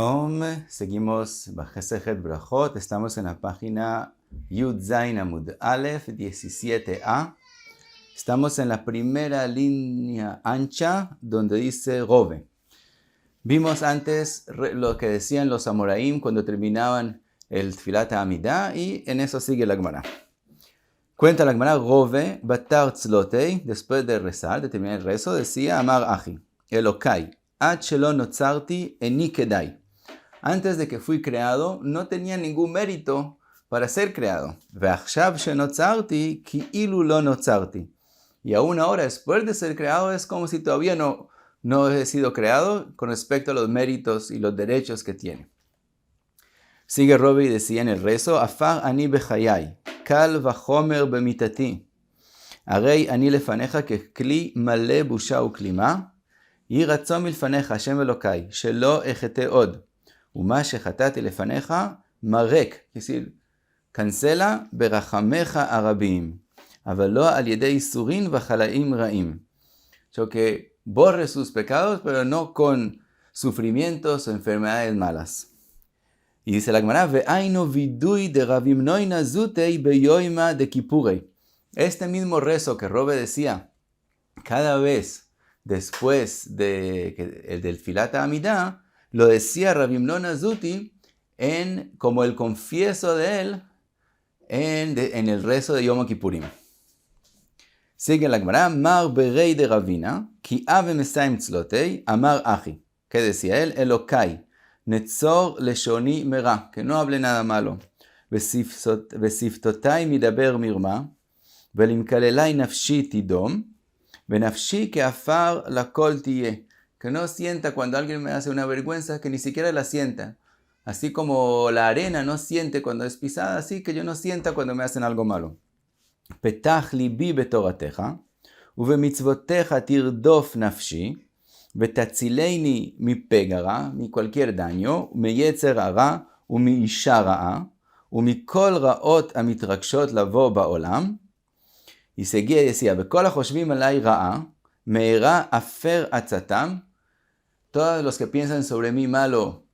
Shalom, seguimos Masejet Brajot, estamos en la página Yud Zayin Amud Aleph 17a. Estamos en la primera línea ancha donde dice Rove. Vimos antes lo que decían los Amoraim cuando terminaban el Tfilat HaAmidah y en eso sigue la Gemara. Cuenta la Gemara, Rove, Batar Tzlotei, después de rezar, de terminar el rezo, decía Amar Achi, Elokai. Antes de que fui creado, no tenía ningún mérito para ser creado. Y aún ahora, después de ser creado, es como si todavía no he sido creado con respecto a los méritos y los derechos que tiene. Sigue Robi y decía en el rezo, Afar ani bechayai, kal vachomer bemitati, arei ani lefaneja kekli male busha uklima, y רצון מלפניך, השם אלוקי, שלא אחטא עוד, ומה שחטאתי לפניך, מרק, es decir, cancela ברחמך הרבים, אבל לא על ידי ייסורין וחלאים רעים. Que borre sus pecados, pero no con sufrimientos o enfermedades malas. Y dice la Gemara, ve'aino vidui de Rabim Noina zutei beyoima de Kipurei. Este mismo rezo que Robe decía, cada vez después del Tfilat HaAmidah, lo decía Rabbi Amnon Azuti como el confieso de él en el rezo de Yom Kippurim. Sigue la Gemara, Mar berei de Ravina, ki ave mesaim tzlotei, amar achi. ¿Qué decía él? Elokai, netzor leshoni mera, que no hable nada malo. Vesiftotai midaber mirma, velimkalelai nafshi tidom, Benafshi que afar la kol tiye, que no sienta cuando alguien me hace una vergüenza, que ni siquiera la sienta. Así como la arena no siente cuando es pisada, así que yo no sienta cuando me hacen algo malo. Petach libi betorateja, uvemitzvoteja tirdof nafshi, vetatzileini mi pegara, mi cualquier daño, mi yetzer hara, mi isha ra'a, mi kol raot amitrakshot lavo ba'olam. Y seguía y decía, Bekol HaChoshvim alai ra'a, me'era afer atzatam, todos los que piensan sobre mí malo,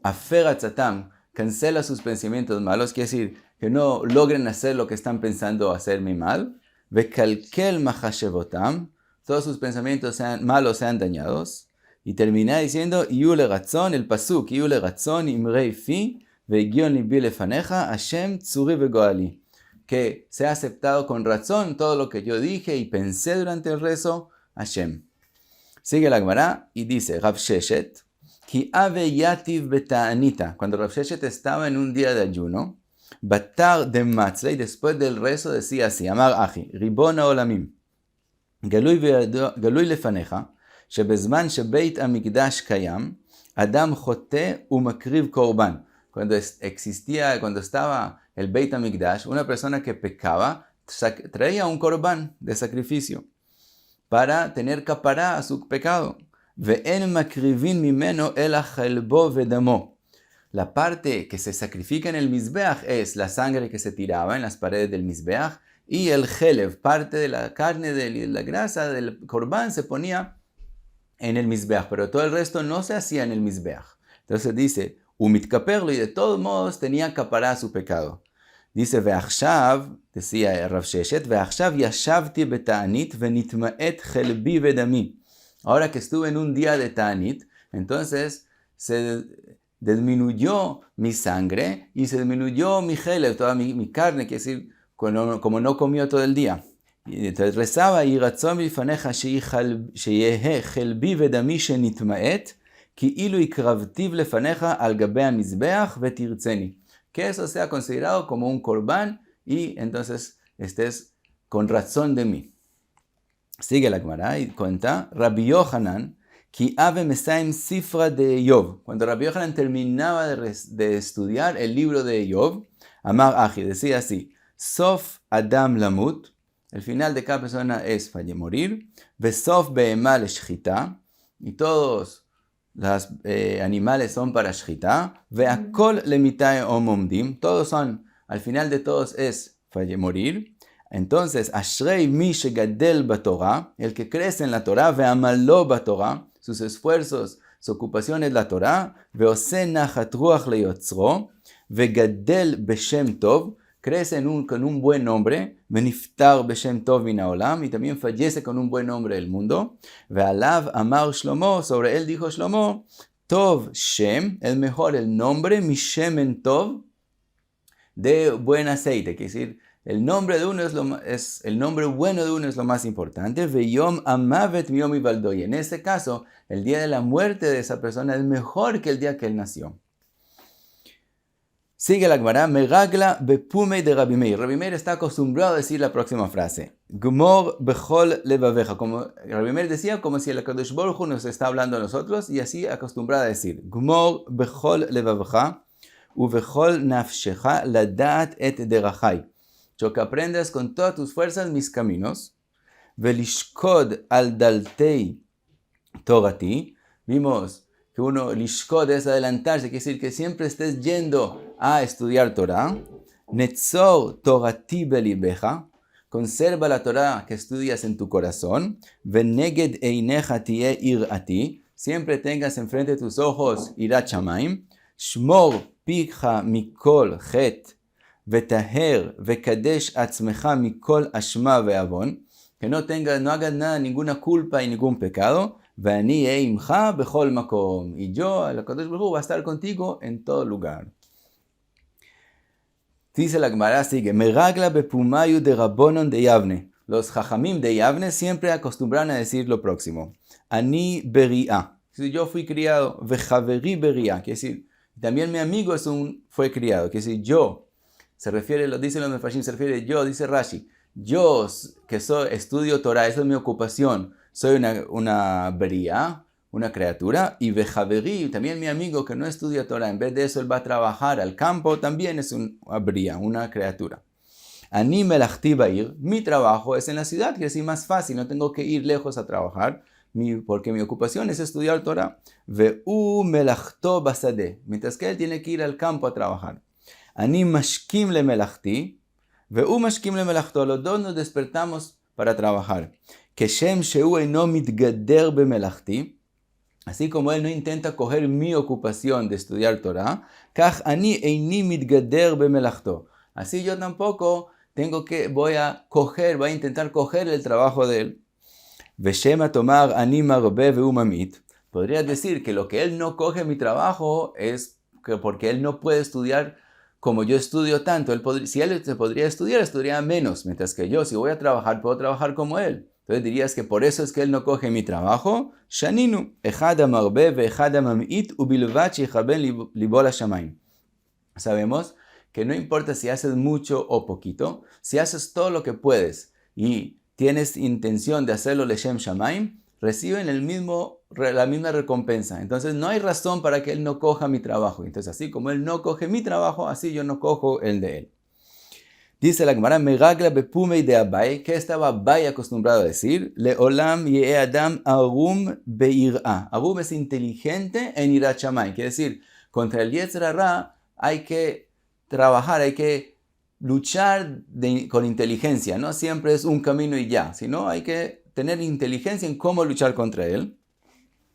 afer atzatam, cancela sus pensamientos malos, quiere decir que no logren hacer lo que están pensando hacerme mal, Vekalkel machashevotam, todos sus pensamientos malos sean dañados, y termina diciendo, Yule ratzon, el pasuk, Yule ratzon imrei fi, vegion libi lefaneja, Hashem tzuri vegoali. Que sea aceptado con razón todo lo que yo dije y pensé durante el rezo, Hashem. Sigue la Gemara y dice, Rav Sheshet, Ki ave yativ beta'anita, cuando Rav Sheshet estaba en un día de ayuno, Batar de Matzlei, después del rezo decía así, Amar Achi, Ribon ha'olamim, Galui lefaneja, שבזמן שבית המקדש קיים, אדם חוטא ומקריב קורבן. Cuando estaba el Beit HaMikdash, una persona que pecaba traía un korban de sacrificio para tener capará a su pecado. Ve'en makrivin mimeno ela chelbo vedamo. La parte que se sacrifica en el Mizbeach es la sangre que se tiraba en las paredes del Mizbeach y el chelev, parte de la carne de la grasa del korban se ponía en el Mizbeach, pero todo el resto no se hacía en el Mizbeach. Entonces dice, Umitkaperlo, y de todos modos tenía capará su pecado. Dice, Ve'achshav, decía Rav Sheshet, Ve'achshav yashavti beta'anit venitma'et chelbi vedami. Ahora que estuve en un día de ta'anit, entonces se disminuyó mi sangre y se disminuyó mi chelev, toda mi carne, quiere decir, como no comió todo el día. Y entonces rezaba, y ratzon milfaneja sheyehe chelbi vedami shenitma'et, que eso sea considerado como un korban y entonces estés con razón de mí. Sigue la Gemara y cuenta, Rabbi Yohanan, ki ave mesaim sifra de Yov. Cuando Rabbi Yohanan terminaba de estudiar el libro de Yov, Amar Achi decía así, Sof Adam Lamut, el final de cada persona es morir, Vesof Be'ema Leshchita, y todos los animales son para shchita, ve'akol lemitae omomdim, todos son, al final de todos es morir. Entonces, ashrei mi shegadel batorah, el que crece en la Torah, ve'amalo batorah, sus esfuerzos su ocupación es la Torah, ve'oseh nachat ruach leyotzro, ve'gadel beshem tov, crece con un buen nombre, veniftar beshem tov min haolam, y también fallece con un buen nombre del mundo, ve'alav amar Shlomo, sobre él dijo Shlomo, tov shem, el mejor, el nombre, mi shemen tov, de buen aceite, quiere decir, el nombre de uno el nombre bueno de uno es lo más importante. Veyom amavet miyom hivaldo. Y en este caso, el día de la muerte de esa persona es mejor que el día que él nació. Sigue la Gemara, Meragla bepumei de Rabbi Meir. Rabbi Meir está acostumbrado a decir la próxima frase. Gmor bechol levaveja. Como Rabbi Meir decía, como si el HaKadosh Baruj Hu nos está hablando a nosotros, y así acostumbrado a decir. Gmor bechol levaveja, uvechol nafshecha ladat et derachai. Yo que aprendas con todas tus fuerzas mis caminos. Velishkod al daltei torati. Vimos que uno, lishkod es adelantarse, quiere decir que siempre estés yendo a estudiar Torah. Netzor torati belibeja. Conserva la Torah que estudias en tu corazón. Veneged einecha tie irati. Siempre tengas enfrente de tus ojos irat shamayim. Shmor pija mikol chet. Vetaher vekadesh atzmecha mikol ashma ve'avon, que no hagas nada, ninguna culpa y ningún pecado. Ve'ani eimcha bechol makom, y yo, el HaKadosh Baruj Hu, va a estar contigo en todo lugar. Dice la Gemara, sigue, meragla bepumayu de Rabbonon de Yavne. Los jajamim de Yavne siempre acostumbran a decir lo próximo. Ani beria, yo fui criado. Vejaveri beria, quiere decir, también mi amigo fue criado, quiere decir, yo. Se refiere, lo dicen los Mefarshim, se refiere yo, dice Rashi, yo que estudio Torah, esa es mi ocupación, soy una beria, una criatura, y Vejaveri, también mi amigo que no estudia Torah, en vez de eso él va a trabajar al campo, también es una beria, una criatura. Ani melachti ba'ir, mi trabajo es en la ciudad, que es más fácil, no tengo que ir lejos a trabajar, porque mi ocupación es estudiar Torah. Ve'u melachto basadeh, mientras que él tiene que ir al campo a trabajar. Ani mashkim le melachti, ve'u mashkim le melachto. Los dos nos despertamos para trabajar. Keshem shehu eino mitgader be melachti. Así como él no intenta coger mi ocupación de estudiar Torah, kach ani eini mitgader be melachto. Así yo tampoco voy a intentar coger el trabajo de él. Veshema tomar ani marbe ve'u mamit. Podría decir que lo que él no coge mi trabajo es porque él no puede estudiar como yo estudio tanto. Si él se podría estudiar, estudiaría menos. Mientras que yo, si voy a trabajar, puedo trabajar como él. Entonces dirías que por eso es que él no coge mi trabajo. Shaninu. Echad amarbe ve'echad amamit ubilvat shechaben libol hashamayim. Sabemos que no importa si haces mucho o poquito. Si haces todo lo que puedes y tienes intención de hacerlo leshem shamayim, reciben la misma recompensa. Entonces no hay razón para que él no coja mi trabajo. Entonces así como él no coge mi trabajo, así yo no cojo el de él. Dice la Gemara, Meragla bepumei de Abai, que estaba Abai acostumbrado a decir, Leolam ye adam arum beir'a. Arum es inteligente en irat shamayim. Quiere decir, contra el Yetzer Hara hay que trabajar, hay que luchar con inteligencia. No siempre es un camino y ya, sino hay que tener inteligencia en cómo luchar contra él.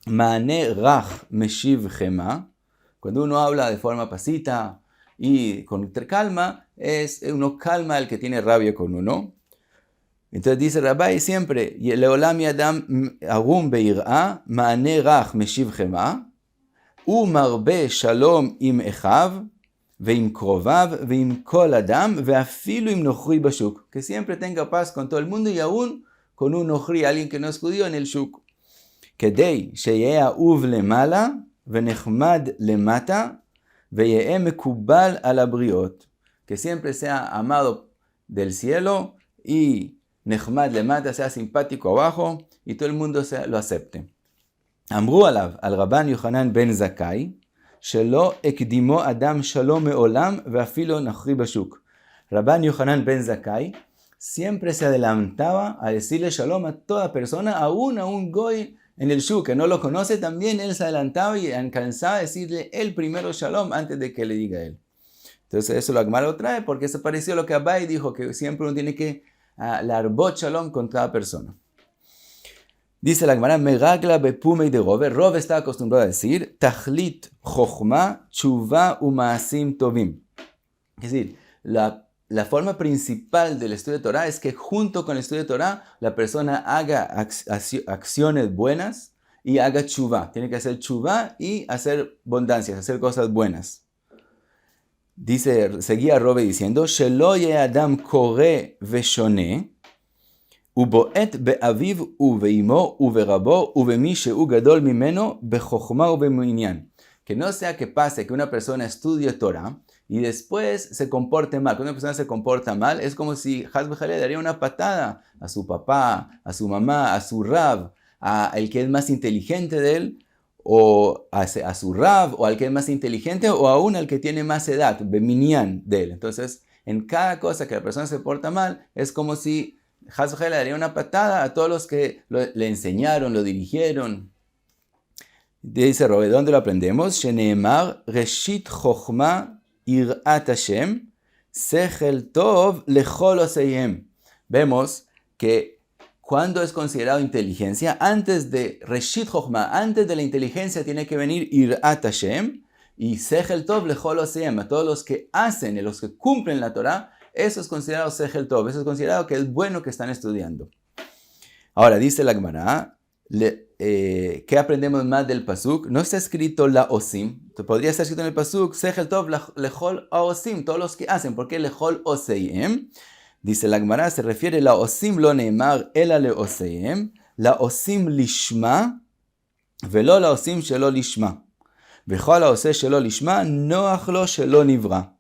Ma'ane rach meshiv chema. Cuando uno habla de forma pasita y con calma, uno calma al que tiene rabia con uno. Entonces dice Rabbi siempre, Leolam yadam arum beir'a, ma'ane rach meshiv chema, umarbe shalom im echav, veim krovav, veim kol adam, veafilu im nochri bashuk. Que siempre tenga paz con todo el mundo y aún con un nochri, alguien que no es judío en el shuk. Kedei sheyeh ahuv lemala, venechmad lemata, veyeh mekubal al abriot. Que siempre sea amado del cielo y nechmad lemata, sea simpático abajo y todo el mundo lo acepte. Amru alav, al Rabban Yochanan ben Zakkai, shelo ekdimo adam shalom me'olam, veafilo nochri bashuk. Rabban Yochanan ben Zakkai siempre se adelantaba a decirle shalom a toda persona, aún a un goy en el shuk que no lo conoce, también él se adelantaba y alcanzaba a decirle el primero shalom antes de que le diga él. Entonces eso la Gemara lo trae porque se pareció a lo que Abai dijo, que siempre uno tiene que larbot shalom con cada persona. Dice la Gemara, Megagla bepumei de Rove. Rove está acostumbrado a decir, Tachlit chochma, tshuva umaasim tovim. Es decir, la forma principal del estudio de Torah es que junto con el estudio de Torah, la persona haga acciones buenas y haga tshuva. Tiene que hacer tshuva y hacer bondancias, hacer cosas buenas. Dice, seguía Rove diciendo, Shelo ye adam kore veshone, ובועט באביו ובאמו וברבו ובמי שהוא גדול ממנו בחוכמה ובמעניין. Que no sea que pase que una persona estudie Torah y después se comporte mal. Cuando una persona se comporta mal, es como si Haz v'Jalel daría una patada a su papá, a su mamá, a su rab, a el que es más inteligente de él, o a su rab, o al que es más inteligente, o aún al que tiene más edad, beminyan de él. Entonces, en cada cosa que la persona se porta mal, es como si Haz v'Jalel daría una patada a todos los que le enseñaron, lo dirigieron. Dice Rove, ¿dónde lo aprendemos? Sheneemar reshit chochma irat Hashem sechel tov lechol oseihem. Vemos que cuando es considerado inteligencia, antes de reshit chochma, antes de la inteligencia tiene que venir irat Hashem y sechel tov lechol oseihem. A todos los que hacen y los que cumplen la Torah, eso es considerado sechel tov, eso es considerado que es bueno que están estudiando. Ahora dice la Gemara, ¿qué aprendemos más del pasuk? No está escrito la osim, podría estar escrito en el pasuk sechel tov lechol osim, todos los que hacen. ¿Por qué lechol oseim? Dice la Gemara, se refiere la osim lo neemar ela le oseim, la osim lishma velo la osim shelo lishma, vechol la ose shelo lishma noach lo shelo nivra.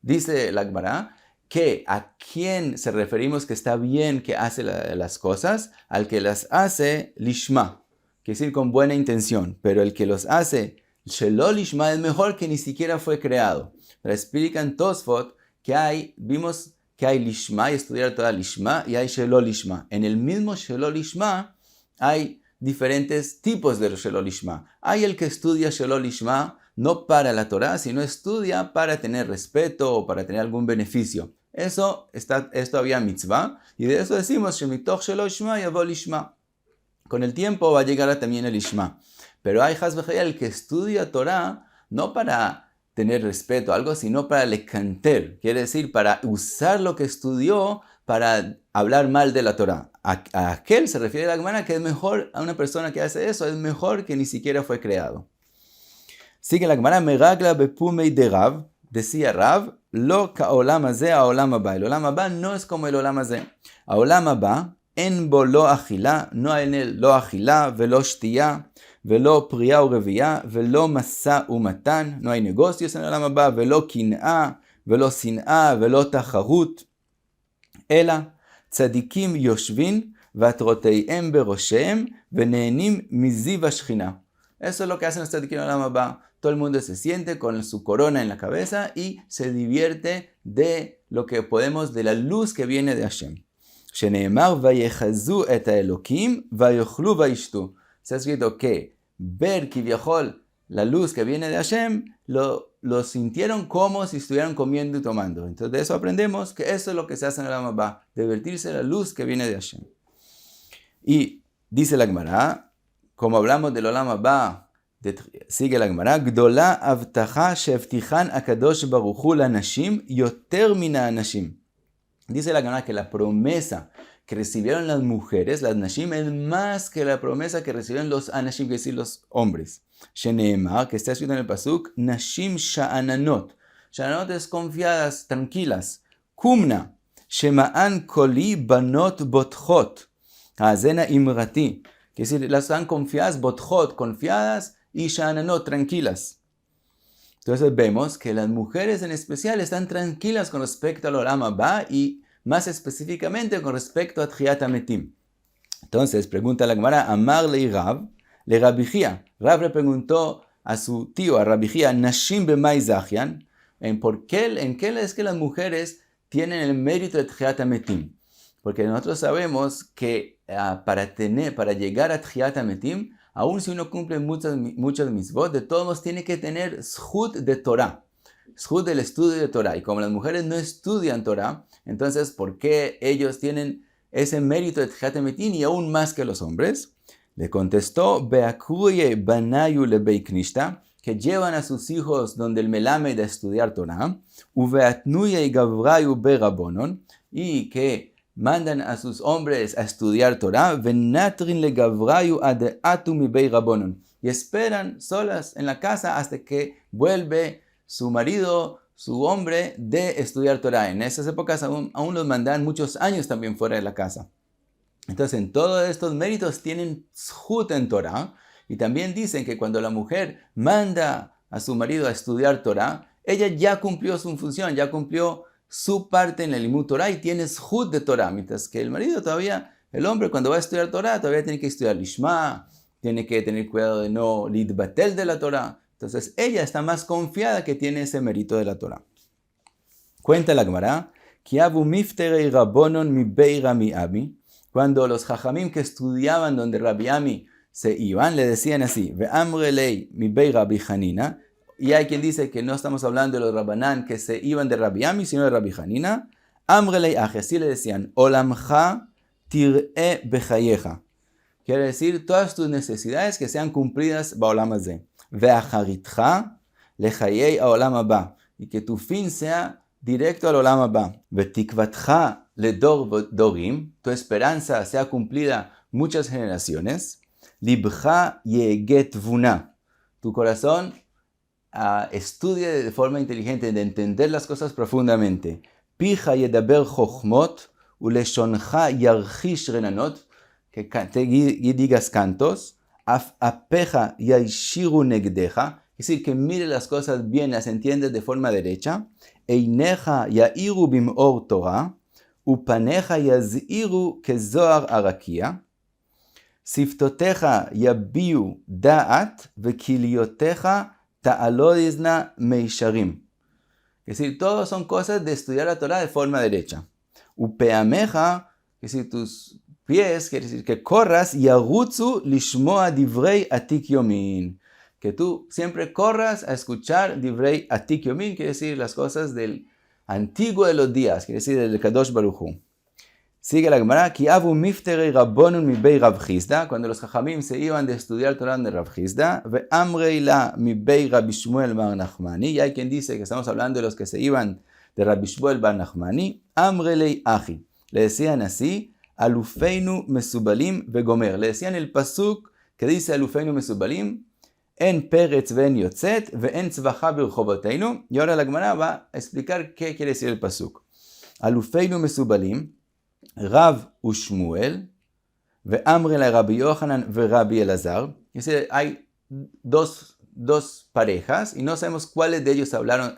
Dice la Gemara que a quién se referimos que está bien que hace las cosas, al que las hace lishma, quiere decir con buena intención, pero el que los hace shelo lishma es mejor que ni siquiera fue creado. Pero explican Tosfot que vimos que hay lishma y estudiar toda lishma y hay shelo lishma. En el mismo shelo lishma hay diferentes tipos de shelo lishma. Hay el que estudia shelo lishma no para la Torah, sino estudia para tener respeto o para tener algún beneficio. Esto había mitzvah, y de eso decimos, Shemitoch shelo lishma yavo lishma. Con el tiempo va a llegar también el lishma. Pero hay Haz v'Jalel el que estudia Torah no para tener respeto a algo, sino para lecanter, quiere decir, para usar lo que estudió para hablar mal de la Torah. A aquel se refiere la Gemara que es mejor, a una persona que hace eso, es mejor que ni siquiera fue creado. Sigue la Gemara, Meragla bepumei de Rav, decía Rav, lo ka'olam hazeh ha'olam haba. El olam haba no es como el olam hazeh. Ha'olam haba, en bo lo achila, no hay en él lo achila, velo shtiya, velo priya u reviya, velo masa u matan, no hay negocios en el olam haba, velo kin'a, velo sin'a, velo tacharut. Ela, tzadikim yoshvin, vatroteihem beroshem, veneenim miziv hashchina. Eso es lo que hacen los tzadikim en el olam haba. Todo el mundo se siente con su corona en la cabeza y se divierte de lo que podemos, de la luz que viene de Hashem. Sheneemar vayechazu et haelokim vayochlu vayishtu. Se ha escrito que ver kivyachol la luz que viene de Hashem lo sintieron como si estuvieran comiendo y tomando. Entonces de eso aprendemos que eso es lo que se hace en el Olam Haba, divertirse de la luz que viene de Hashem. Y dice la Gemara, como hablamos del Olam Haba, sigue la Gemara, Gdola avtacha shevtichan akadosh baruch hu lanashim yoter mina anashim. Dice la Gemara que la promesa que recibieron las mujeres, las nashim, es más que la promesa que recibieron los anashim, que decir los hombres. Sheneemar, que está escrito en el pasuk, nashim sha'ananot. Sha'ananot es confiadas, tranquilas. Kumna, shema'an koli banot botchot. Hazena imrati. Que decir, las están confiadas, botchot, confiadas, y sha'ananot, tranquilas. Entonces vemos que las mujeres en especial están tranquilas con respecto al Olam Haba y más específicamente con respecto a Tchiyat HaMetim. Entonces pregunta la Gemara, Amar le Rabbi Chia. Rav le preguntó a su tío, a Rabbi Chia, Nashim b'mai zachian, en qué es que las mujeres tienen el mérito de Tchiyat HaMetim. Porque nosotros sabemos que para llegar a Tchiyat HaMetim, aun si uno cumple muchas mitzvot, de todos modos tiene que tener zhut de Torah, zhut del estudio de Torah. Y como las mujeres no estudian Torah, entonces, ¿por qué ellos tienen ese mérito de Tejat Metim y aún más que los hombres. Le contestó, Beakruye banayu lebei knishta, que llevan a sus hijos donde el melamed a estudiar Torah, uveatnuye gavrayu berabonon, y que mandan a sus hombres a estudiar Torah, venatrin le gavrayu adeatu mi beirabonon, y esperan solas en la casa hasta que vuelve su marido, su hombre, de estudiar Torah. En esas épocas aún los mandaban muchos años también fuera de la casa. Entonces, en todos estos méritos tienen zhut en Torah, y también dicen que cuando la mujer manda a su marido a estudiar Torah, ella ya cumplió su función, ya cumplió su parte en el Limud Torah y tiene zhut de Torah, mientras que el marido todavía, el hombre cuando va a estudiar Torah, todavía tiene que estudiar Lishma, tiene que tener cuidado de no lidbatel de la Torah. Entonces, ella está más confiada que tiene ese mérito de la Torah. Cuenta la Gemara, Kiabu mifterei rabonon mi beira mi abi. Cuando los jajamim que estudiaban donde Rabbi Ami se iban, le decían así, Ve'amrelei mi beira Rabbi Hanina. Y hay quien dice que no estamos hablando de los Rabbanán que se iban de Rabbi Ami, sino de Rabbi Hanina. Amrelei aje, así le decían, Olamcha tir'e bechayecha. Quiere decir, todas tus necesidades que sean cumplidas ba'olam hazeh. Ve'acharitcha lechayei ha'olam haba. Y que tu fin sea directo al olam haba. Ve'tikvatcha ledor dorim, tu esperanza sea cumplida muchas generaciones. Libcha yeget vuna, tu corazón estudie de forma inteligente, de entender las cosas profundamente. Pija yedaber chochmot, uleshoncha yarchish renanot, que te digas cantos. Apeja yaishiru negdeja, es decir, que mire las cosas bien, las entiendes de forma derecha. Eineja yairu bimor Torah, upaneja yaz'iru kezoar arakia. Siftoteja yabiu da'at, vekilioteja ta'alodizna meisharim. Es decir, todos son cosas de estudiar la Torah de forma derecha. Upeameja, es decir, tus pies, quiere decir que corras, yarutzu lishmoa divrei atik yomin. Que tú siempre corras a escuchar divrei atik yomin, quiere decir las cosas del antiguo de los días, quiere decir del Kadosh Baruch Hu. Sigue la Gemara, Ki avu mifterei rabonun mi bei Rav Chisda, cuando los jajamim se iban de estudiar Torah de Rav Chisda, ve amrei la mi bei Rabbi Shmuel bar Nachmani, y hay quien dice que estamos hablando de los que se iban de Rabbi Shmuel bar Nachmani, amrei achi, le decían así, alufeinu mesubalim vegomer, le decían el pasuk que dice alufeinu mesubalim, en peretz ven yotzet, ve en tzvacha birchoboteinu, y ahora la Gemara va a explicar qué quiere decir el pasuk. Alufeinu mesubalim, Rav Ushmuel, ve'amre la Rabbi Yohanan ve Rabbi Elazar. Es decir, hay dos parejas y no sabemos cuáles de ellos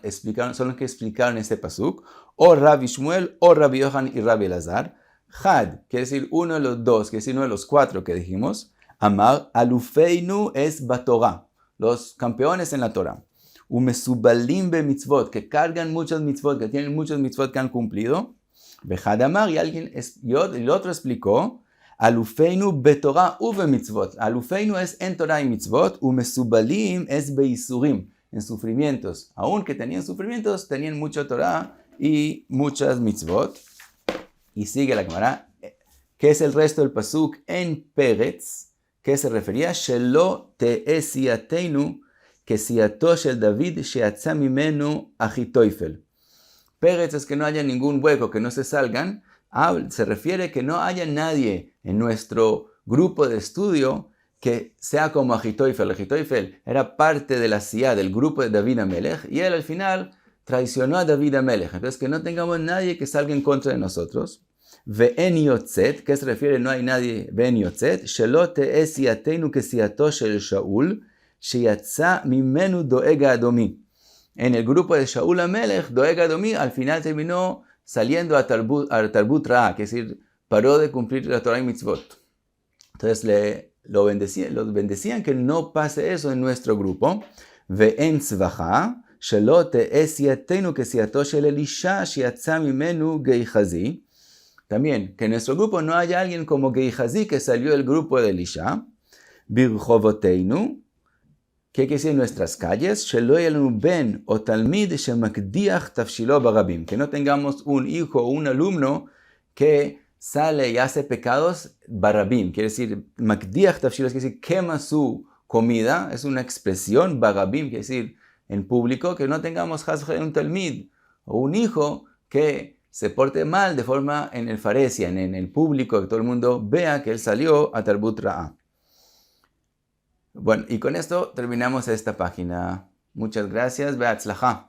explicaron, son los que explicaron este pasuk. O Rabbi Shmuel, o Rabbi Yohanan y Rabbi Elazar. Had, quiere decir uno de los dos, quiere decir uno de los cuatro que dijimos. Amar, alufeinu es batorah, los campeones en la Torah. Umesubalim be mitzvot, que cargan muchos mitzvot, que tienen muchos mitzvot que han cumplido. Bejadamar, y el otro explicó, alufeinu betorah uve mitzvot. Alufeinu es en Torah y mitzvot, umesubalim es beisurim, en sufrimientos. Aunque tenían sufrimientos, tenían mucho Torah y muchas mitzvot. Y sigue la Gemara, ¿qué es el resto del pasuk? En Peretz, ¿qué se refería? Shelo te'e siateinu, que siato shel David sheatza mimenu Achitoifel. Peretz es que no haya ningún hueco, que no se salgan. Se refiere que no haya nadie en nuestro grupo de estudio que sea como Achitoifel. Achitoifel era parte de la siyá, del grupo de David Amelech, y él al final traicionó a David Amelech. Entonces que no tengamos nadie que salga en contra de nosotros. Ve'en yotzet, ¿qué se refiere? No hay nadie. Ve'en yotzet, shelo te'e siateinu que siato shel Shaul, sheyatza mimenu doega adomi. En el grupo de Shaul Amelech, Doeg Adomí, al final terminó saliendo a Tarbut Ra, que es decir, paró de cumplir la Torah y Mitzvot. Entonces los bendecían que no pase eso en nuestro grupo. Ve'en tzvacha, shelo te'e siateinu que siato shel Elisha, sheyatza mimenu Gehazi. También, que en nuestro grupo no haya alguien como Gehazi que salió del grupo de Elisha. Birchovoteinu, ¿qué quiere decir en nuestras calles? Shelo yelanu ben o talmid shemakdiach tafshilo barabim. Que no tengamos un hijo o un alumno que sale y hace pecados barabim, quiere decir, makdiach tafshilos, quiere decir, quema su comida, es una expresión, barabim, quiere decir, en público, que no tengamos un talmid o un hijo que se porte mal de forma en el faresia, en el público, que todo el mundo vea que él salió a Tarbut Ra'a. Bueno, y con esto terminamos esta página. Muchas gracias. Be'atzlacha.